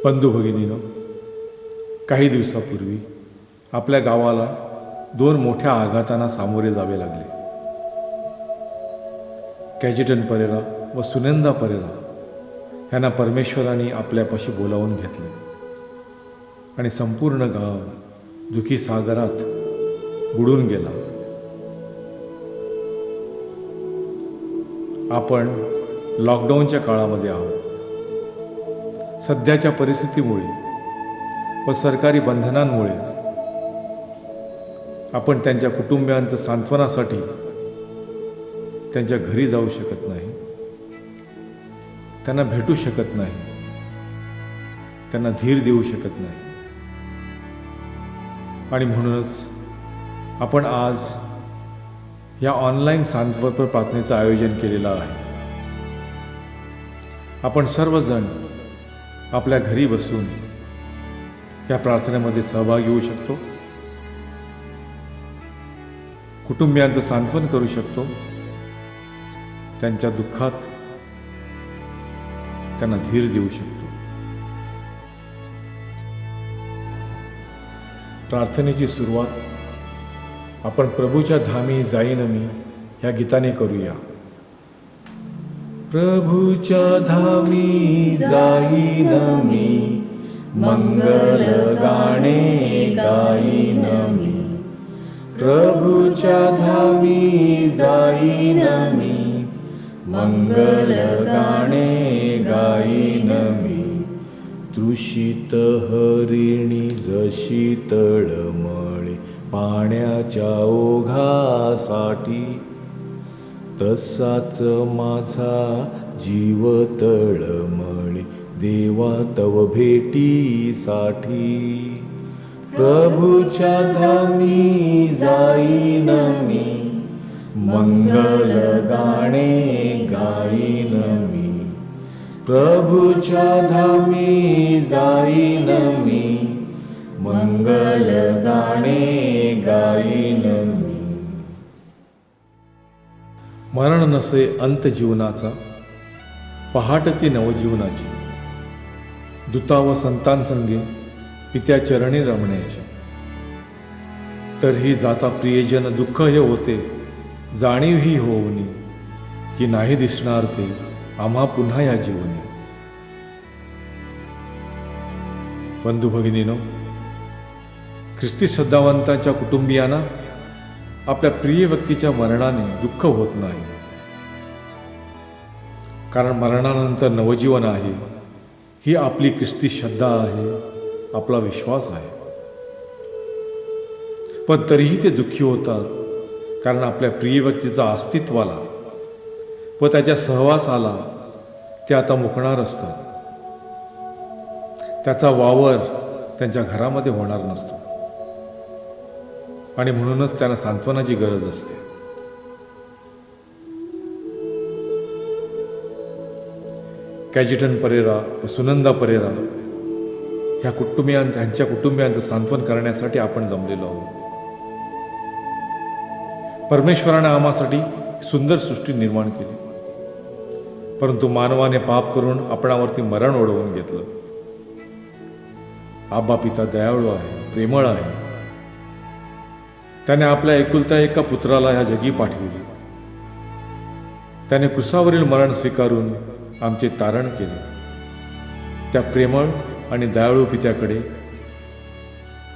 बंधू भगिनीनो, काही दिवसापूर्वी आपल्या गावाला 2 मोठ्या आघातांना सामोरे जावे लागले. कॅजिटन परेरा व सुनंदा परेरा यांना परमेश्वराने आपल्यापाशी बोलावून घेतले आणि संपूर्ण गाव दुःखी सागरात बुडून गेला. आपण लॉकडाऊनच्या काळामध्ये आहोत. सध्याच्या परिस्थितीमुळे व सरकारी बंधनांमुळे आपण त्यांच्या कुटुंबियांचं सांत्वनासाठी त्यांच्या घरी जाऊ शकत नाही, त्यांना भेटू शकत नाही, त्यांना धीर देऊ शकत नाही. आणि म्हणूनच आपण आज या ऑनलाईन सांत्वन प्रार्थनेचं आयोजन केलेलं आहे. आपण सर्वजण आपल्या घरी बसून या प्रार्थनेमध्ये सहभागी होऊ शकतो, कुटुंबियांचं सांत्वन करू शकतो, त्यांच्या दुःखात त्यांना धीर देऊ शकतो. प्रार्थनेची सुरुवात आपण प्रभूच्या धामी जाईन मी ह्या गीताने करूया. प्रभूच्या धामी जाईन मी, मंगल गाणे गाईन मी. प्रभूच्या धामी जाईन मी, मंगल गाणे गाईन मी. तृषित हरिणी जशी तळमळे पाण्याच्या ओघासाठी, तसाच माझा जीव तळमळे देवा तव भेटीसाठी. प्रभूच्या धामी जाईन मी, मंगल गाणे गाईन मी. प्रभूच्या धामी जाईन मी, मंगल गाणे गाईन मी. मरण नसे अंत जीवनाचा, पहाटती नवजीवनाची. दूता व संतांसंगे पित्या चरणी रमण्याची. तरीही जाता प्रियजन दुःख हे होते, जाणीव ही होऊनी की नाही दिसणार ते आम्हा पुन्हा या जीवनी. बंधू भगिनीनो, ख्रिस्ती श्रद्धावंतांच्या कुटुंबियांना आपल्या प्रिय व्यक्तीच्या मरणाने दुःख होत नाही, कारण मरणानंतर नवजीवन आहे ही आपली ख्रिस्ती श्रद्धा आहे, आपला विश्वास आहे. पण तरीही ते दुःखी होतात, कारण आपल्या प्रिय व्यक्तीचा अस्तित्वाला व त्याच्या सहवासाला ते आता मुकणार असतात. त्याचा वावर त्यांच्या घरामध्ये होणार नसतो आणि म्हणूनच त्यांना सांत्वनाची गरज असते. कॅजिटन परेरा व सुनंदा परेरा त्यांच्या कुटुंबियांचं सांत्वन करण्यासाठी आपण जमलेलो आहोत. परमेश्वराने आम्हासाठी सुंदर सृष्टी निर्माण केली, परंतु मानवाने पाप करून आपणावरती मरण ओढवून घेतलं. आबा पिता दयाळू आहे, प्रेमळ आहे. त्याने आपल्या एकुलत्या एका पुत्राला ह्या जगी पाठविले. त्याने क्रुसावरील मरण स्वीकारून आमचे तारण केले. त्या प्रेमळ आणि दयाळू पित्याकडे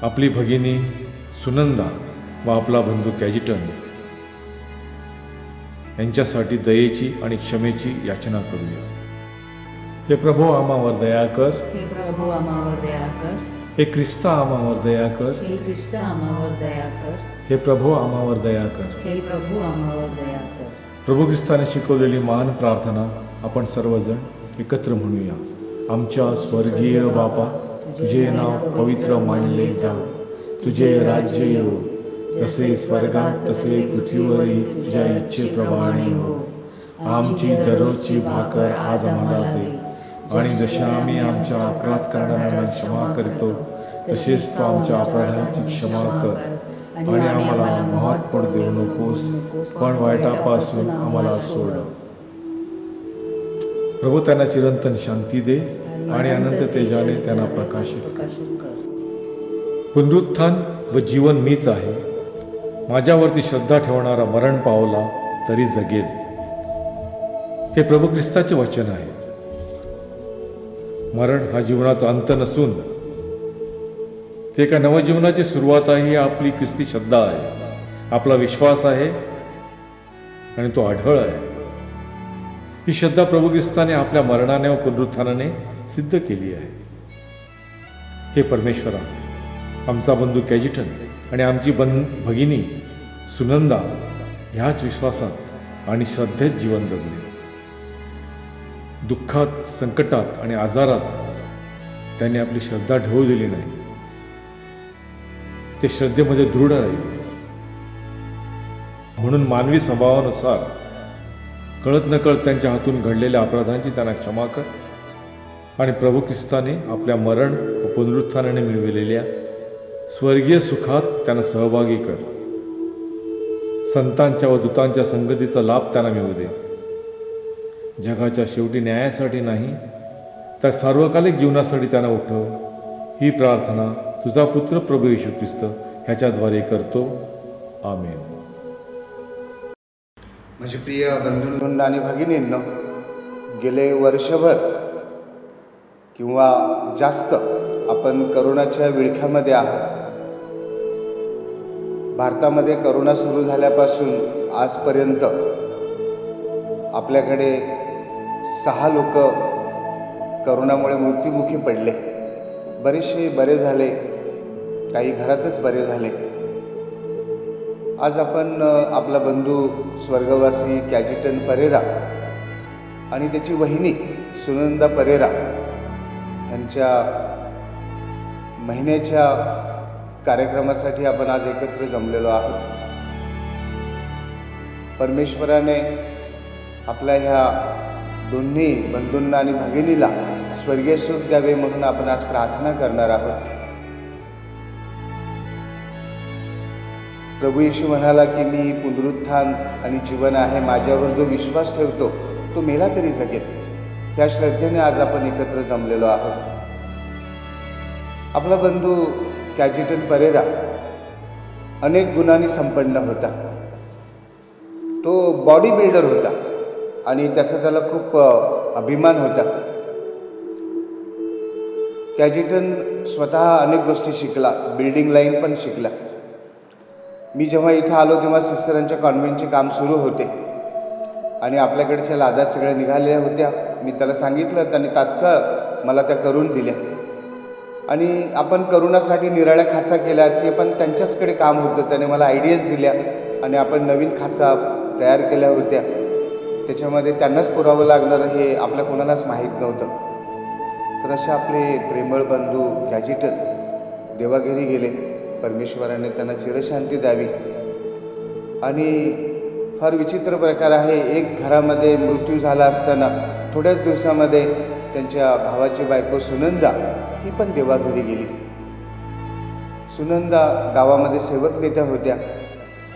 आपली भगिनी सुनंदा व आपला बंधू कॅजिटन यांच्यासाठी दयेची आणि क्षमेची याचना करूया. हे प्रभो आम्हावर दया कर, हे प्रभू आम्हावर दया कर. हे ख्रिस्ता आम्हावर दया कर, हे ख्रिस्त आम्हावर दया कर. हे प्रभो आम्हावर दया कर. हे प्रभू आम्हावर दया कर. प्रभू ख्रिस्ताने शिकवलेली महान प्रार्थना आपण सर्वजण एकत्र म्हणूया. आमच्या स्वर्गीय बापा, तुझे नाव पवित्र मानले जाओ, तुझे राज्य येवो, जसे स्वर्गात तसे पृथ्वीवरही तुझ्या इच्छेप्रमाणे हो. आमची दररोजची भाकर आज आम्हाला दे, आणि जसे आम्ही आमच्या अपराध करणाऱ्यांना क्षमा करतो, तसेच तू आमच्या अपराधांची क्षमा कर. आणि आम्हाला मोहात पडू देऊ नकोस, पण वाईटापासून आम्हाला सोड. प्रभू त्यांना चिरंतन शांती दे आणि अनंत तेजाने त्यांना प्रकाशित कर. कर. पुनरुत्थान व जीवन मीच आहे. माझ्यावरती श्रद्धा ठेवणारा मरण पावला तरी जगेल. हे प्रभू ख्रिस्ताचे वचन आहे. मरण हा जीवनाचा अंत नसून ते एका नवजीवनाची सुरुवात आहे. ही आपली ख्रिस्ती श्रद्धा आहे, आपला विश्वास आहे आणि तो आढळ आहे. ही श्रद्धा प्रभू ख्रिस्ताने आपल्या मरणाने व पुनरुत्थानाने सिद्ध केली आहे. हे परमेश्वरा, आमचा बंधू कॅजिटन आणि आमची भगिनी सुनंदा ह्याच विश्वासात आणि श्रद्धेत जीवन जगले. दुःखात, संकटात आणि आजारात त्यांनी आपली श्रद्धा ढळू दिली नाही. ते श्रद्धेमध्ये दृढ राहिले. म्हणून मानवी स्वभावानुसार कळत नकळत त्यांच्या हातून घडलेल्या अपराधांची त्यांना क्षमा कर आणि प्रभू ख्रिस्ताने आपल्या मरण व पुनरुत्थानाने मिळविलेल्या स्वर्गीय सुखात त्यांना सहभागी कर. संतांच्या व दूतांच्या संगतीचा लाभ त्यांना मिळू दे. जगाच्या शेवटी न्यायासाठी नाही तर सार्वकालिक जीवनासाठी त्यांना उठव. ही प्रार्थना तुझा पुत्र प्रभू येशू ख्रिस्त ह्याच्याद्वारे करतो. आमेन. माझे प्रिय बंधूंनो आणि भगिनींनो, गेले वर्षभर किंवा जास्त आपण करोनाच्या विळख्यामध्ये आहात. भारतामध्ये करोना सुरू झाल्यापासून आजपर्यंत आपल्याकडे 6 लोक करोनामुळे मृत्युमुखी पडले. बरेचसे बरे झाले, काही घरातच बरे झाले. आज आपण आपला बंधू स्वर्गवासी कॅजिटन परेरा आणि त्याची वहिनी सुनंदा परेरा यांच्या महिन्याच्या कार्यक्रमासाठी आपण आज एकत्र जमलेलो आहोत. परमेश्वराने आपल्या ह्या दोन्ही बंधूंना आणि भगिनीला स्वर्गीय सुख द्यावे म्हणून आपण आज प्रार्थना करणार आहोत. प्रभू येशू म्हणाला की मी पुनरुत्थान आणि जीवन आहे. माझ्यावर जो विश्वास ठेवतो तो मेला तरी जगेल. त्या श्रद्धेने आज आपण एकत्र जमलेलो आहोत. आपला बंधू कॅजिटन परेरा अनेक गुणांनी संपन्न होता. तो बॉडी बिल्डर होता आणि त्याला खूप अभिमान होता. कॅजिटन स्वतः अनेक गोष्टी शिकला, बिल्डिंग लाईन पण शिकला. मी जेव्हा इथं आलो तेव्हा सिस्टरांच्या कॉन्व्हेंटचे काम सुरू होते आणि आपल्याकडच्या लादा सगळ्या निघालेल्या होत्या. मी त्याला सांगितलं, त्यांनी तात्काळ मला त्या करून दिल्या आणि आपण करोनासाठी निराळ्या खाचा केल्या. ते पण त्यांच्याचकडे काम होतं. त्याने मला आयडियाज दिल्या आणि आपण नवीन खाचा तयार केल्या होत्या. त्याच्यामध्ये त्यांनाच पुरावं लागणार हे आपल्या कोणालाच माहीत नव्हतं. तर असे आपले प्रेमळ बंधू कॅजिटन देवाघरी गेले. परमेश्वराने त्यांना चिरशांती द्यावी. आणि फार विचित्र प्रकार आहे, एक घरामध्ये मृत्यू झाला असताना थोड्याच दिवसामध्ये त्यांच्या भावाची बायको सुनंदा ही पण देवाघरी गेली. सुनंदा गावामध्ये सेवक नेत्या होत्या.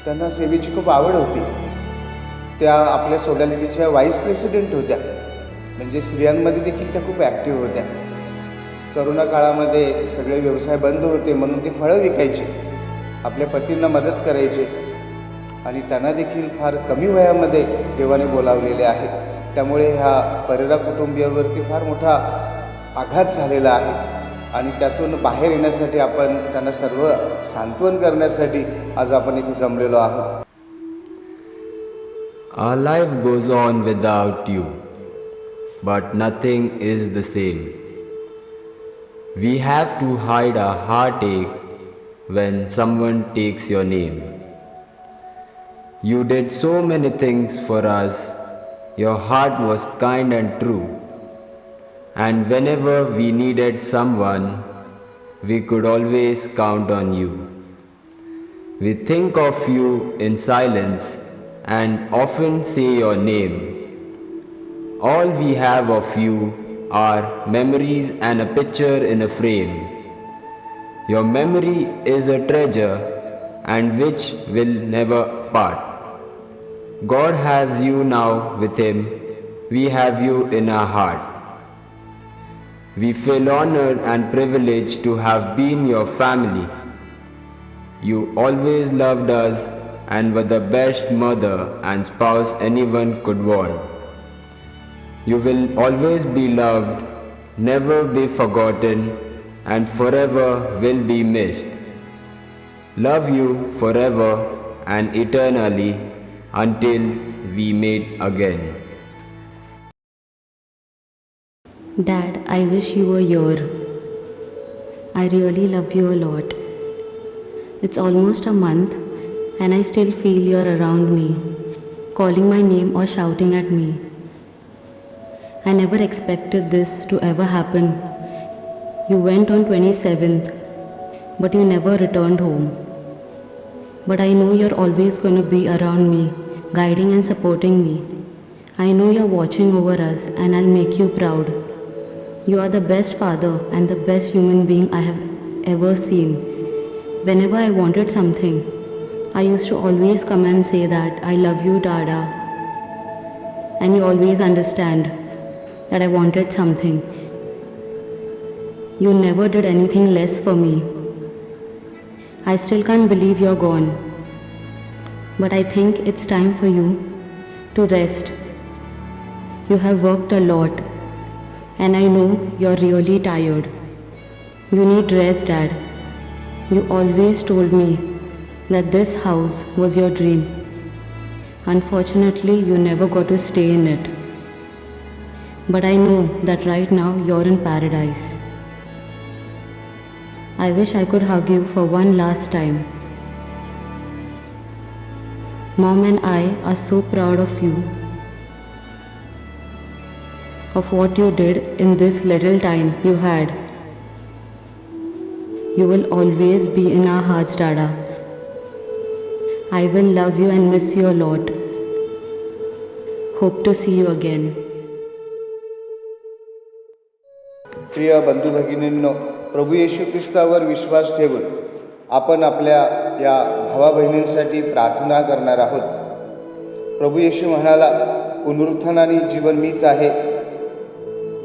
त्यांना सेवेची खूप आवड होती. त्या आपल्या सोडॅलिटीच्या व्हाईस प्रेसिडेंट होत्या, म्हणजे स्त्रियांमध्ये देखील त्या खूप ॲक्टिव्ह होत्या. करोना काळामध्ये सगळे व्यवसाय बंद होते म्हणून ते फळं विकायचे, आपल्या पतींना मदत करायचे आणि त्यांना देखील फार कमी वयामध्ये देवाने बोलावलेले आहे. त्यामुळे ह्या परेरा कुटुंबियावरती फार मोठा आघात झालेला आहे आणि त्यातून बाहेर येण्यासाठी आपण त्यांना सर्व सांत्वन करण्यासाठी आज आपण इथे जमलेलो आहोत. Our life goes on without you, but nothing is the same. We have to hide our heartache when someone takes your name. You did so many things for us, your heart was kind and true, and whenever we needed someone, we could always count on you. We think of you in silence and often say your name. All we have of you are memories and a picture in a frame. Your memory is a treasure and which will never part. God has you now with Him, we have you in our heart. We feel honored and privileged to have been your family. You always loved us and were the best mother and spouse anyone could want. You will always be loved, never be forgotten, and forever will be missed. Love you forever and eternally until we meet again. Dad, I wish you were here. I really love you a lot. It's almost a month and I still feel you're around me, calling my name or shouting at me. I never expected this to ever happen. You went on 27th, but you never returned home. But I know you're always going to be around me, guiding and supporting me. I know you're watching over us and I'll make you proud. You are the best father and the best human being I have ever seen. Whenever I wanted something, I used to always come and say that I love you, Dada. And you always understand that I wanted something. You never did anything less for me. I still can't believe you're gone. But I think it's time for you to rest. You have worked a lot. And I know you're really tired. You need rest, Dad. You always told me that this house was your dream. Unfortunately, you never got to stay in it. But I know that right now you're in paradise. I wish I could hug you for one last time. Mom and I are so proud of you, of what you did in this little time you had. You will always be in our hearts, Dada. I will love you and miss you a lot. Hope to see you again. प्रिय बंधू भगिनींनो, प्रभू येशू ख्रिस्तावर विश्वास ठेवून आपण आपल्या या भावा बहिणींसाठी प्रार्थना करणार आहोत. प्रभू येशू म्हणाला, पुनरुत्थानाने जीवन मीच आहे.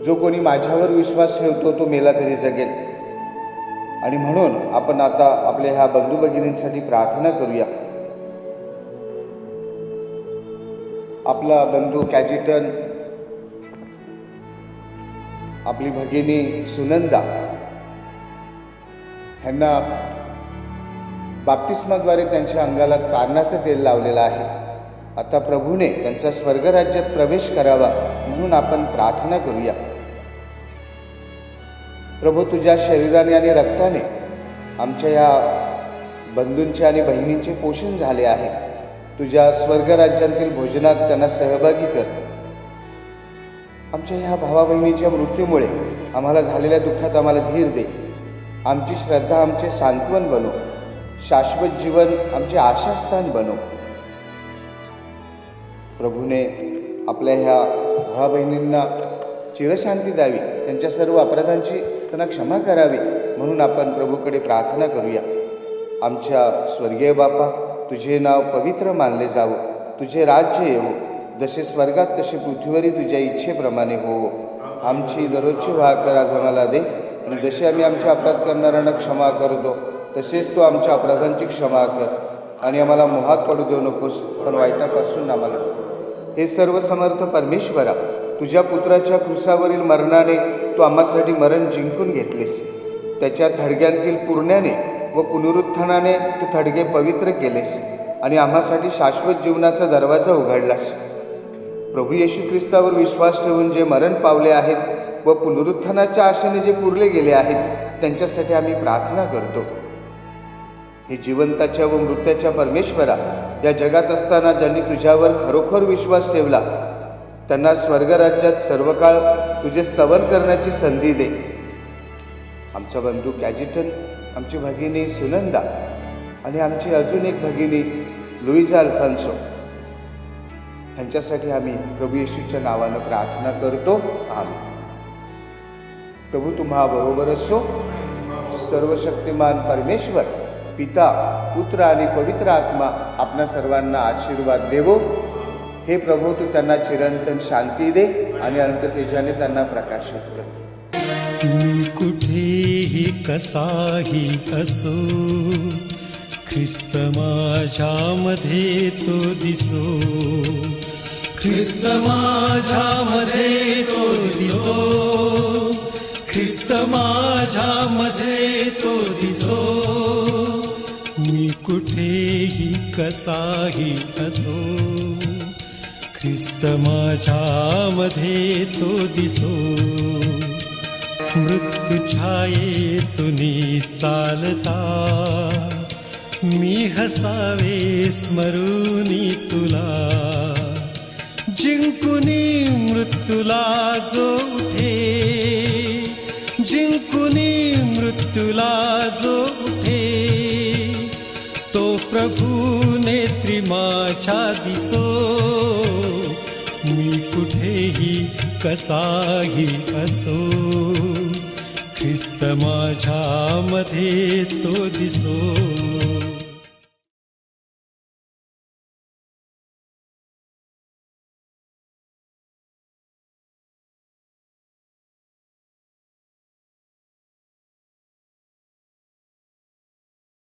जो कोणी माझ्यावर विश्वास ठेवतो तो मेला तरी जगेल. आणि म्हणून आपण आता आपल्या ह्या बंधू भगिनींसाठी प्रार्थना करूया. आपला बंधू कॅजिटन, आपली भगिनी सुनंदा ह्यांना बाप्तिस्माद्वारे त्यांच्या अंगाला तारणाचं तेल लावलेलं आहे. आता प्रभूने त्यांचा स्वर्गराज्यात प्रवेश करावा म्हणून आपण प्रार्थना करूया. प्रभू, तुझ्या शरीराने आणि रक्ताने आमच्या या बंधूंचे आणि बहिणींचे पोषण झाले आहे. तुझ्या स्वर्गराज्यातील भोजनात त्यांना सहभागी कर. आमच्या ह्या भावा बहिणीच्या मृत्यूमुळे आम्हाला झालेल्या दुःखात आम्हाला धीर दे. आमची श्रद्धा आमचे सांत्वन बनव. शाश्वत जीवन आमचे आशास्थान बनव. प्रभूने आपल्या ह्या भावा बहिणींना चिरशांती द्यावी, त्यांच्या सर्व अपराधांची त्यांना क्षमा करावी म्हणून आपण प्रभूकडे प्रार्थना करूया. आमच्या स्वर्गीय बापा, तुझे नाव पवित्र मानले जावं. तुझे राज्य येवो. जसे स्वर्गात तसे पृथ्वीवरही तुझ्या इच्छेप्रमाणे होवो. आमची दररोजची भाकर आज आम्हाला दे, आणि जसे आम्ही आमच्या अपराध करणाऱ्यांना क्षमा करतो तसेच तू आमच्या अपराधांची क्षमा कर. आणि आम्हाला मोहात पडू देऊ नकोस, पण वाईटापासून आम्हाला. हे सर्व समर्थ परमेश्वरा, तुझ्या पुत्राच्या क्रूसावरील मरणाने तू आम्हासाठी मरण जिंकून घेतलेस. त्याच्या थडग्यांतील पुरण्याने व पुनरुत्थानाने तू थडगे पवित्र केलेस आणि आम्हासाठी शाश्वत जीवनाचा दरवाजा उघडलास. प्रभू येशू ख्रिस्तावर विश्वास ठेवून जे मरण पावले आहेत व पुनरुत्थानाच्या आशेने जे पुरले गेले आहेत त्यांच्यासाठी आम्ही प्रार्थना करतो. हे जिवंताच्या व मृत्याच्या परमेश्वरा, या जगात असताना ज्यांनी तुझ्यावर खरोखर विश्वास ठेवला त्यांना स्वर्गराज्यात सर्व काळ तुझे स्तवन करण्याची संधी दे. आमचा बंधू कॅजिटन, आमची भगिनी सुनंदा आणि आमची अजून एक भगिनी लुईजा अल्फान्सो ह्यांच्यासाठी आम्ही प्रभू येशूच्या नावानं प्रार्थना करतो. आमेन. प्रभू तुम्हा बरोबर असो. सर्वशक्तिमान परमेश्वर पिता, पुत्र आणि पवित्र आत्मा आपणा सर्वांना आशीर्वाद देवो. हे प्रभू, तू त्यांना चिरंतन शांती दे आणि अनंत तेजाने त्यांना प्रकाशित कर. मी कुठेही कसाही असो, ख्रिस्त माझ्यामध्ये तो दिसो, ख्रिस्त माझ्यामध्ये तो दिसो, ख्रिस्त माझ्यामध्ये तो दिसो. मी कुठेही कसाही असो, ख्रिस्त माझ्यामध्ये तो दिसो. मृत्यू छायेतुनी चालता, मी हसावे स्मरुनी तुला. जिंकुनी मृत्यूला जो उठे, जिंकुनी मृत्यूला जो उठे, तो प्रभू नेत्री माझ्या दिसो. मी कुठेही कसाही असो, ख्रिस्त माझ्यामध्ये तो दिसो.